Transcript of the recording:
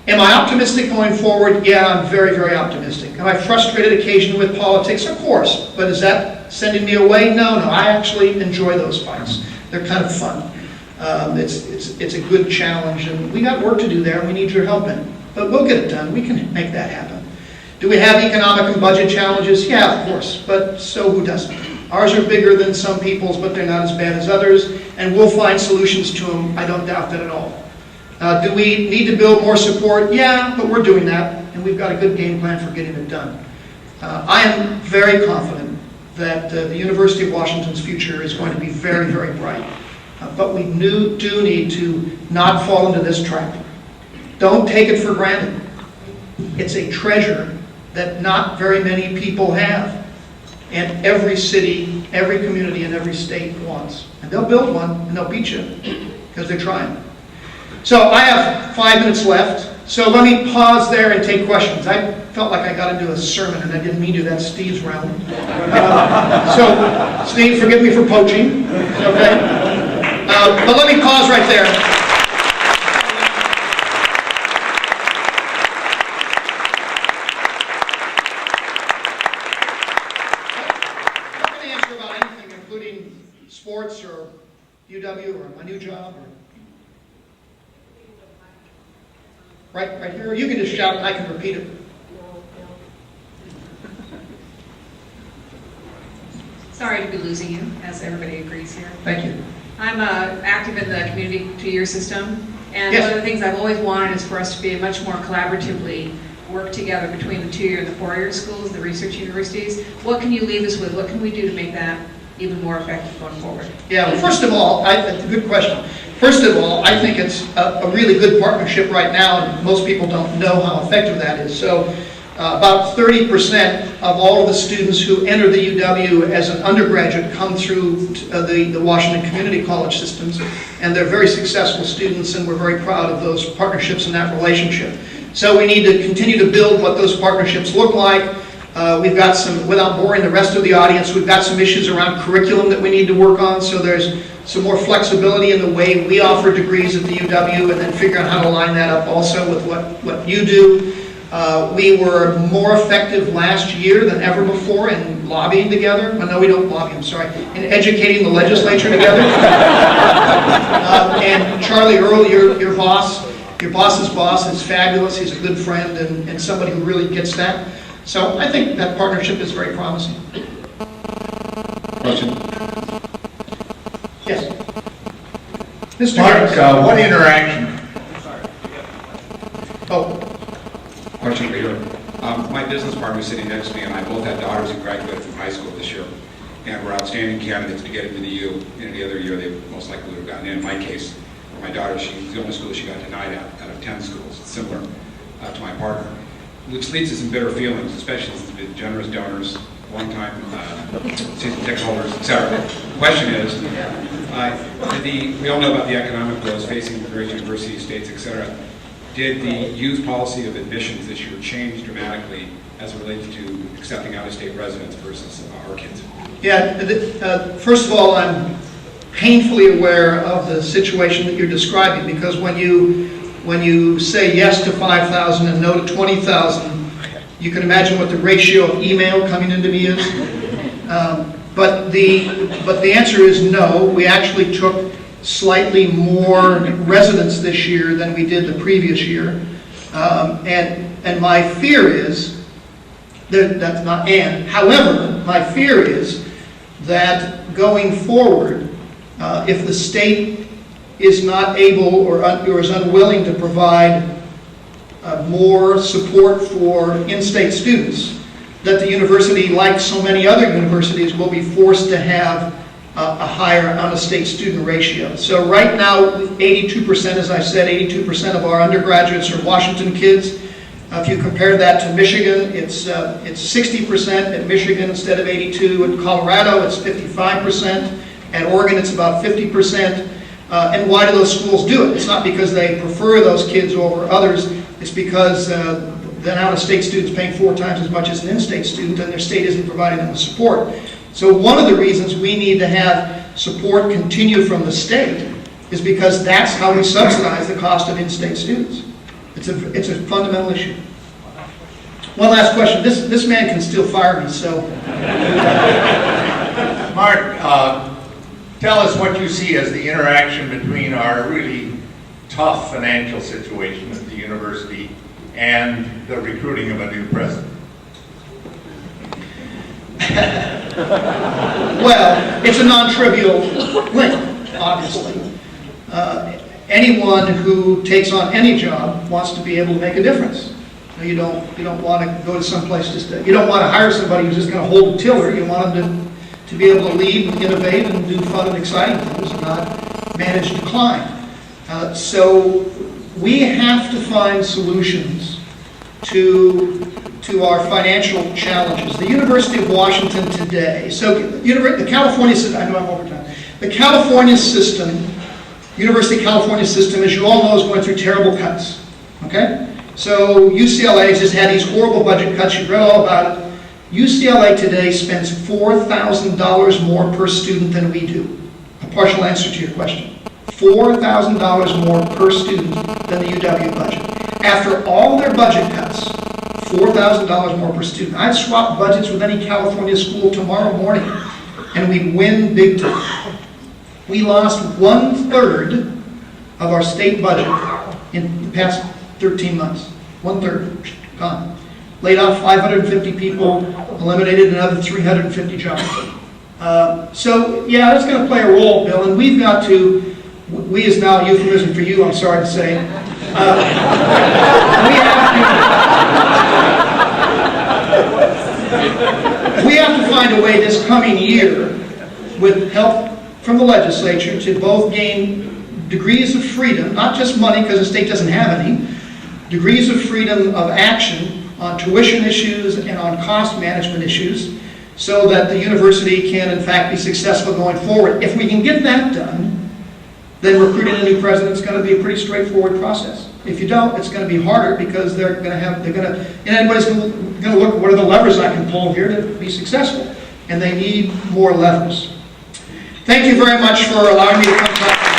Am I optimistic going forward? Yeah, I'm very, very optimistic. Am I frustrated occasionally with politics? Of course. But is that sending me away? No. I actually enjoy those fights. They're kind of fun. It's a good challenge, and we got work to do there, and we need your help in it. But we'll get it done. We can make that happen. Do we have economic and budget challenges? Yeah, of course. But so who doesn't? Ours are bigger than some people's, but they're not as bad as others, and we'll find solutions to them. I don't doubt that at all. Do we need to build more support? Yeah, but we're doing that, and we've got a good game plan for getting it done. I am very confident that the University of Washington's future is going to be very, very bright. But we do need to not fall into this trap. Don't take it for granted. It's a treasure that not very many people have. And every city, every community, and every state wants. And they'll build one, and they'll beat you, because they're trying. So I have 5 minutes left. So let me pause there and take questions. I felt like I got into a sermon, and I didn't mean to. That's Steve's realm. So, Steve, forgive me for poaching. Okay? But let me pause right there. I'm going to answer about anything, including sports or UW or my new job. Right here. You can just shout and I can repeat it. Sorry to be losing you, as everybody agrees here. Thank you. I'm active in the community two-year system, and Yes. one of the things I've always wanted is for us to be much more collaboratively work together between the two-year and the four-year schools, the research universities. What can you leave us with? What can we do to make that even more effective going forward? Yeah, well, first of all, that's a good question. First of all, I think it's a really good partnership right now, and most people don't know how effective that is. So about 30% of all of the students who enter the UW as an undergraduate come through the Washington Community College systems, and they're very successful students, and we're very proud of those partnerships and that relationship. So we need to continue to build what those partnerships look like. We've got some, without boring the rest of the audience, we've got some issues around curriculum that we need to work on, so there's some more flexibility in the way we offer degrees at the UW, and then figure out how to line that up also with what you do. We were more effective last year than ever before in lobbying together. Well, no, we don't lobby, I'm sorry. In educating the legislature together. And Charlie Earl, your boss's boss is fabulous. He's a good friend and somebody who really gets that. So I think that partnership is very promising. Question? Yes. Mr. Mark, what interaction? Oh. Question for you. My business partner is sitting next to me, and I both had daughters who graduated from high school this year, and were outstanding candidates to get into the U. In any other year, they most likely would have gotten in. In my case, for my daughter, she's the only school she got denied out of 10 schools, similar to my partner, which leads to some bitter feelings, especially since they've been generous donors, long-time season ticket holders, etc. The question is, we all know about the economic woes facing various universities, states, etc. Did the U's policy of admissions this year change dramatically as it relates to accepting out-of-state residents versus our kids? Yeah, first of all, I'm painfully aware of the situation that you're describing, because when you say yes to 5,000 and no to 20,000, you can imagine what the ratio of email coming into me is. But the answer is no. We actually took slightly more residents this year than we did the previous year, and my fear is that's not and. However, my fear is that going forward, if the state is not able or is unwilling to provide more support for in-state students, that the university, like so many other universities, will be forced to have a higher out-of-state student ratio. So right now, 82%, as I said, 82% of our undergraduates are Washington kids. If you compare that to Michigan, it's 60% at Michigan instead of 82. In Colorado, it's 55%. At Oregon, it's about 50%. And why do those schools do it? It's not because they prefer those kids over others. It's because the out-of-state student's paying 4 times as much as an in-state student, and their state isn't providing them the support. So one of the reasons we need to have support continue from the state is because that's how we subsidize the cost of in-state students. It's a fundamental issue. One last question. This man can still fire me, so. Mark, tell us what you see as the interaction between our really tough financial situation at the university and the recruiting of a new president. Well, it's a non-trivial link, obviously. Anyone who takes on any job wants to be able to make a difference. You don't want to go to some place you don't want to hire somebody who's just going to hold a tiller. You want them to be able to lead and innovate and do fun and exciting things and not manage decline. So we have to find solutions to our financial challenges. The University of Washington today, the California system, I know I'm over time. The California system, University of California system, as you all know, is going through terrible cuts. Okay? So UCLA has just had these horrible budget cuts. You've read all about it. UCLA today spends $4,000 more per student than we do. A partial answer to your question. $4,000 more per student than the UW budget. After all their budget cuts, $4,000 more per student. I'd swap budgets with any California school tomorrow morning, and we'd win big time. We lost 1/3 of our state budget in the past 13 months. 1/3 gone. Laid off 550 people, eliminated another 350 jobs. So yeah, that's going to play a role, Bill, and we've got to, we is now a euphemism for you, I'm sorry to say. We have to find a way this coming year, with help from the legislature, to both gain degrees of freedom, not just money because the state doesn't have any, degrees of freedom of action on tuition issues and on cost management issues, so that the university can in fact be successful going forward. If we can get that done, then recruiting a new president is going to be a pretty straightforward process. If you don't, it's going to be harder, because anybody's going to look, what are the levers I can pull here to be successful? And they need more levers. Thank you very much for allowing me to come talk.